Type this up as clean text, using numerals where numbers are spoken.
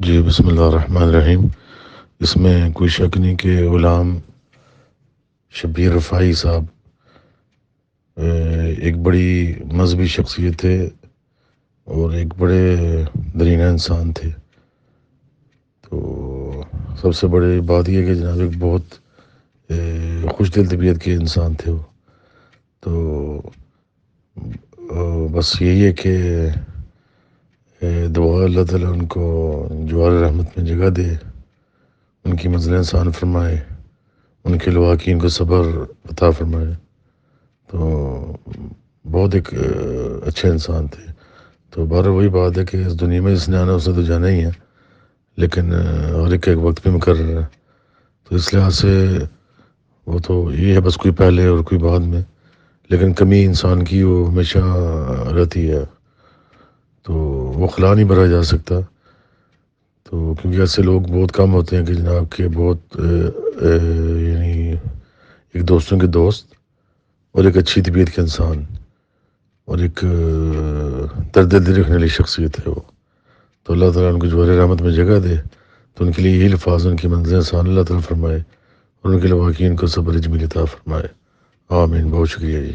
جی بسم اللہ الرحمن الرحیم۔ اس میں کوئی شک نہیں کہ غلام شبیر رفاعی صاحب ایک بڑی مذہبی شخصیت تھے اور ایک بڑے درینہ انسان تھے۔ تو سب سے بڑی بات یہ کہ جناب ایک بہت خوش دل طبیعت کے انسان تھے وہ۔ تو بس یہی ہے کہ دعا اللہ تعالیٰ ان کو جوار رحمت میں جگہ دے، ان کی منزلیں آسان فرمائے، ان کے لواحقین کو صبر عطا فرمائے۔ تو بہت ایک اچھے انسان تھے۔ تو بہر وہی بات ہے کہ اس دنیا میں جس نے آنا اس نے تو جانا ہی ہے، لیکن ہر ایک کا ایک وقت بھی مقرر ہے۔ تو اس لحاظ سے وہ تو یہ ہے بس کوئی پہلے اور کوئی بعد میں، لیکن کمی انسان کی وہ ہمیشہ رہتی ہے، تو وہ خلا نہیں بھرا جا سکتا۔ تو کیونکہ ایسے لوگ بہت کم ہوتے ہیں کہ جناب کے بہت یعنی ایک دوستوں کے دوست اور ایک اچھی طبیعت کے انسان اور ایک درد دل رکھنے والی شخصیت ہے وہ۔ تو اللہ تعالیٰ ان کو جوار رحمت میں جگہ دے۔ تو ان کے لیے یہی الفاظ، ان کی منزلیں آسان اللہ تعالیٰ فرمائے اور ان کے لواحقین کو صبر جمیل عطا فرمائے۔ آمین۔ بہت شکریہ جی۔